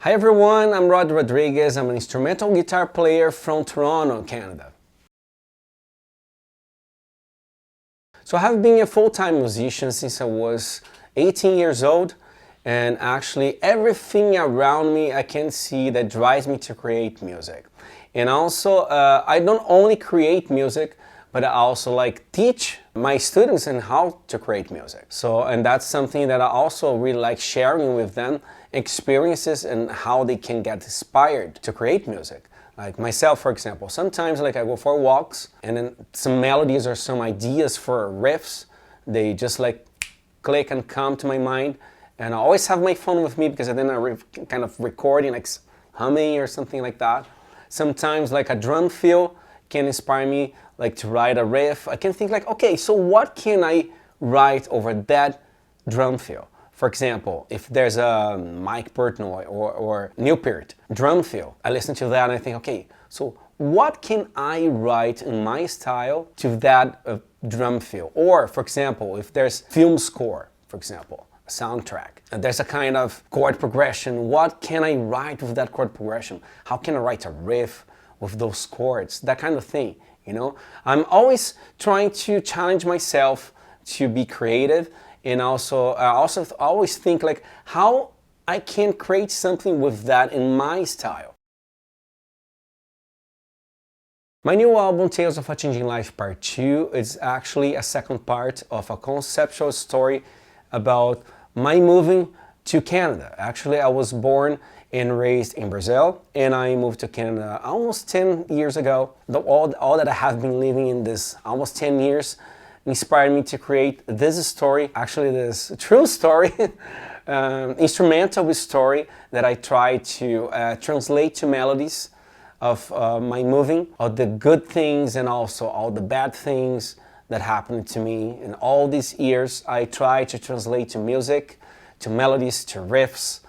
Hi everyone, I'm Rod Rodrigues. I'm an instrumental guitar player from Toronto, Canada. So I have been a full-time musician since I was 18 years old, and actually everything around me I can see that drives me to create music. And also, I don't only create music, but I also teach my students in how to create music. So, and that's something that I also really like sharing with them, experiences and how they can get inspired to create music. Like myself, for example, sometimes I go for walks and then some melodies or some ideas for riffs, they just click and come to my mind. And I always have my phone with me because then I kind of recording, humming or something like that. Sometimes a drum fill can inspire me to write a riff. I can think okay, so what can I write over that drum fill? For example, if there's a Mike Portnoy or Newport drum fill, I listen to that and I think, okay, so what can I write in my style to that drum fill? Or, for example, if there's film score, for example, a soundtrack, and there's a kind of chord progression, what can I write with that chord progression? How can I write a riff with those chords? That kind of thing, you know? I'm always trying to challenge myself to be creative, and also I always think how I can create something with that in my style. My new album, Tales of a Changing Life Part 2, is actually a second part of a conceptual story about my moving to Canada. Actually, I was born and raised in Brazil, and I moved to Canada almost 10 years ago. All that I have been living in this almost 10 years inspired me to create this story, actually this true story, instrumental story that I try to translate to melodies of my moving, of the good things and also all the bad things that happened to me in all these years. I try to translate to music, to melodies, to riffs,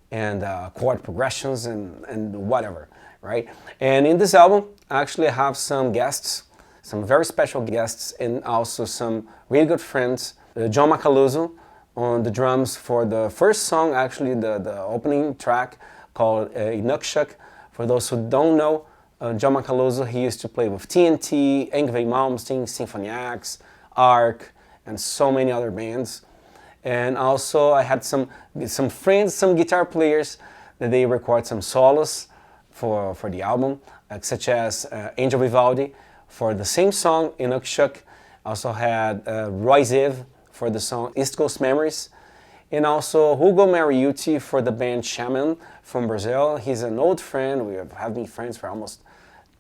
and chord progressions and whatever, right? And in this album, actually I have some guests, some very special guests, and also some really good friends. John Macaluso on the drums for the first song, actually the opening track called Inukshuk. For those who don't know, John Macaluso, he used to play with TNT, Yngwie Malmsteen, Symphony X, Arc, and so many other bands. And also I had some friends, some guitar players that they record some solos for the album, such as Angel Vivaldi for the same song, Inukshuk. Also had Roy Ziv for the song East Coast Memories. And also Hugo Mariucci for the band Shaman from Brazil. He's an old friend. We have been friends for almost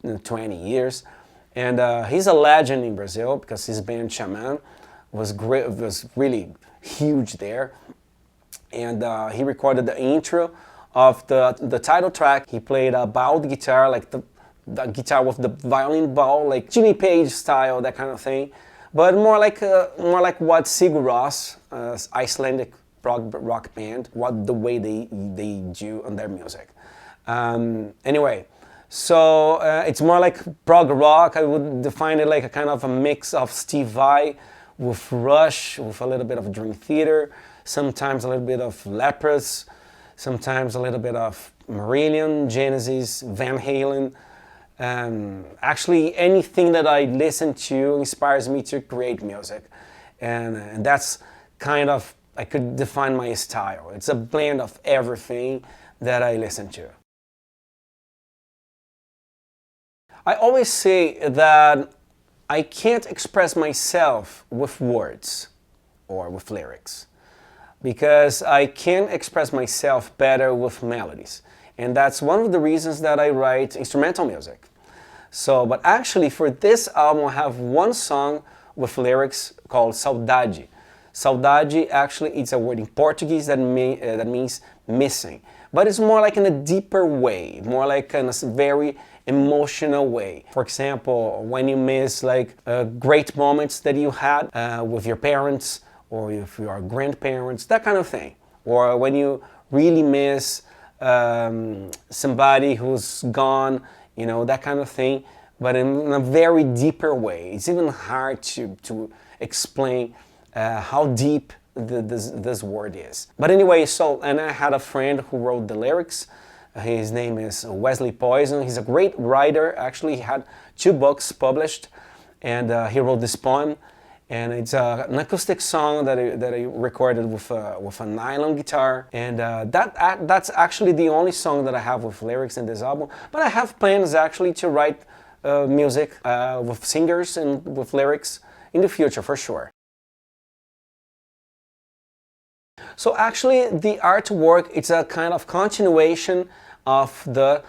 20 years. And he's a legend in Brazil because his band Shaman was really huge there. And he recorded the intro of the title track. He played a bowed guitar, the guitar with the violin bow, Jimmy Page style, that kind of thing. But more like what Sigur Rós, Icelandic prog rock band, the way they do on their music. Anyway, so it's more like prog rock. I would define it like a kind of a mix of Steve Vai with Rush, with a little bit of Dream Theater, sometimes a little bit of Leprous, sometimes a little bit of Marillion, Genesis, Van Halen. Actually, anything that I listen to inspires me to create music, and that's kind of, I could define my style. It's a blend of everything that I listen to. I always say that I can't express myself with words or with lyrics, because I can express myself better with melodies. And that's one of the reasons that I write instrumental music. So, but actually for this album I have one song with lyrics called Saudade. Saudade actually it's a word in Portuguese that means missing. But it's more in a deeper way, more in a very emotional way. For example, when you miss great moments that you had with your parents or if you are grandparents, that kind of thing. Or when you really miss somebody who's gone, that kind of thing, but in a very deeper way. It's even hard to explain how deep this word is. But anyway, so, and I had a friend who wrote the lyrics. His name is Wesley Poison. He's a great writer. Actually, he had 2 books published, and he wrote this poem. And it's an acoustic song that I recorded with a nylon guitar. And that's actually the only song that I have with lyrics in this album. But I have plans actually to write music with singers and with lyrics in the future, for sure. So actually, the artwork, it's a kind of continuation of the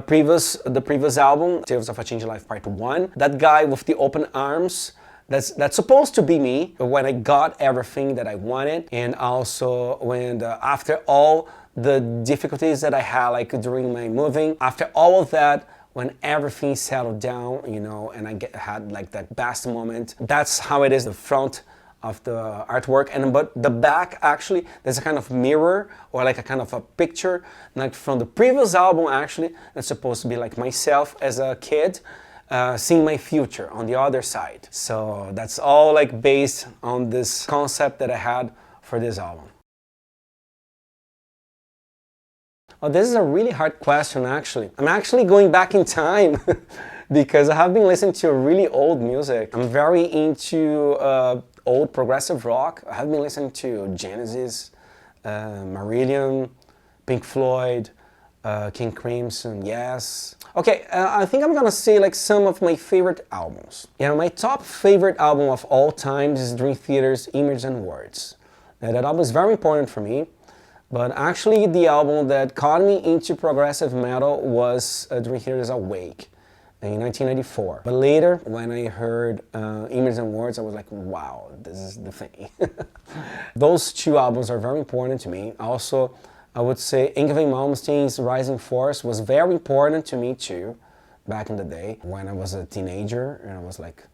previous album, Tales of a Changing Life Part 1. That guy with the open arms, that's supposed to be me when I got everything that I wanted, and also when after all the difficulties that I had, like during my moving, after all of that, when everything settled down, you know, and I had like that best moment. That's how it is, the front of the artwork, and but the back actually there's a kind of mirror or like a kind of a picture like from the previous album actually. That's supposed to be like myself as a kid. Seeing my future on the other side. So that's all like based on this concept that I had for this album. Oh, this is a really hard question actually. I'm actually going back in time because I have been listening to really old music. I'm very into old progressive rock. I have been listening to Genesis, Marillion, Pink Floyd, King Crimson, yes. Okay, I think I'm gonna say like some of my favorite albums. Yeah, my top favorite album of all time is Dream Theater's Images and Words. Now, that album is very important for me, but actually the album that caught me into progressive metal was Dream Theater's Awake in 1994. But later, when I heard Images and Words, I was like, wow, this is the thing. Those 2 albums are very important to me. Also, I would say Yngwie Malmsteen's Rising Force was very important to me too, back in the day when I was a teenager and I was like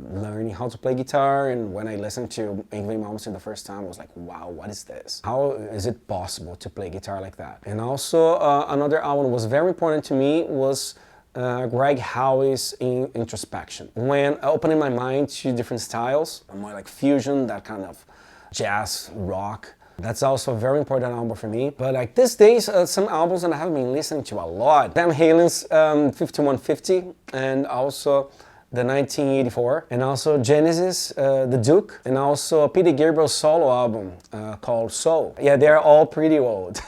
learning how to play guitar, and when I listened to Yngwie Malmsteen the first time I was like, wow, what is this? How is it possible to play guitar like that? And also another album that was very important to me was Greg Howie's Introspection. When opening my mind to different styles, more like fusion, that kind of jazz, rock, that's also a very important album for me. But like these days, some albums that I have been listening to a lot. Van Halen's 5150 and also the 1984. And also Genesis, The Duke. And also Peter Gabriel's solo album called Soul. Yeah, they're all pretty old.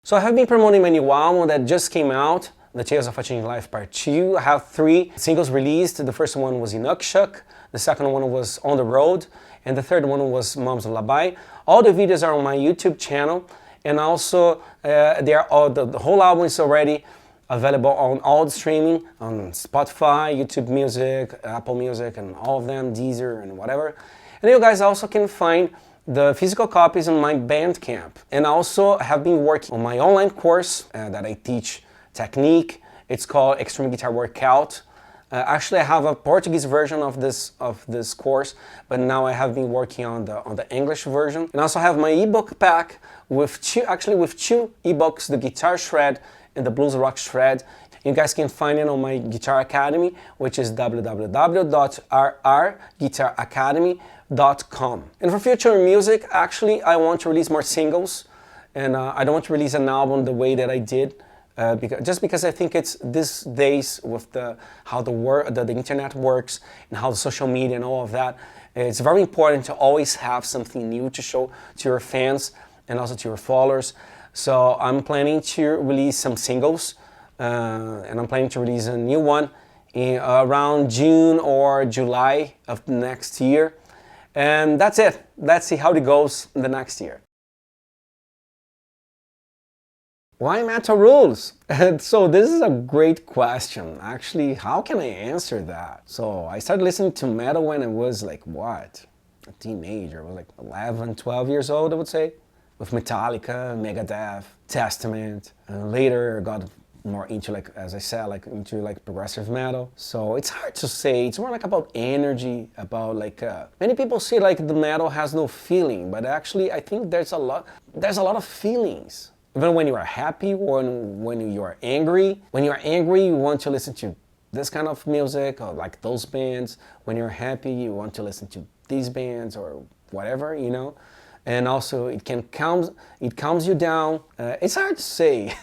So I have been promoting my new album that just came out, The Tales of a Changing Life Part 2. I have 3 singles released. The first one was Inukshuk. The second one was On the Road, and the third one was Mom's Lullaby. All the videos are on my YouTube channel, and also the whole album is already available on all the streaming, on Spotify, YouTube Music, Apple Music, and all of them, Deezer, and whatever. And you guys also can find the physical copies on my Bandcamp. And also have been working on my online course that I teach technique. It's called Extreme Guitar Workout. Actually, I have a Portuguese version of this course, but now I have been working on the English version. And also have my ebook pack with 2 ebooks, the Guitar Shred and the Blues Rock Shred. You guys can find it on my Guitar Academy, which is www.rrguitaracademy.com. And for future music, actually, I want to release more singles, and I don't want to release an album the way that I did. Because I think it's these days with how the internet works and how the social media and all of that, it's very important to always have something new to show to your fans and also to your followers. So I'm planning to release some singles, and I'm planning to release a new one around June or July of next year. And that's it. Let's see how it goes the next year. Why metal rules? So this is a great question. Actually, how can I answer that? So I started listening to metal when I was like, what? A teenager. I was like 11, 12 years old, I would say. With Metallica, Megadeth, Testament. And later I got more into, like, as I said, like into like progressive metal. So it's hard to say. It's more like about energy, about like, many people say like the metal has no feeling, but actually I think there's a lot of feelings. Even when you are happy or when you are angry. When you are angry, you want to listen to this kind of music, or like those bands. When you're happy, you want to listen to these bands or whatever, you know. And also it calms you down. It's hard to say.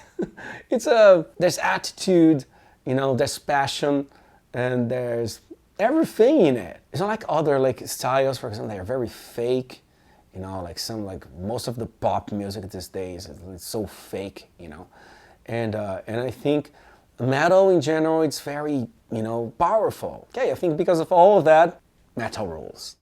There's attitude, you know, there's passion, and there's everything in it. It's not like other like styles, for example, they're very fake, you know, like most of the pop music these days is so fake, you know. And I think metal in general, it's very, you know, powerful. Okay, I think because of all of that, metal rules.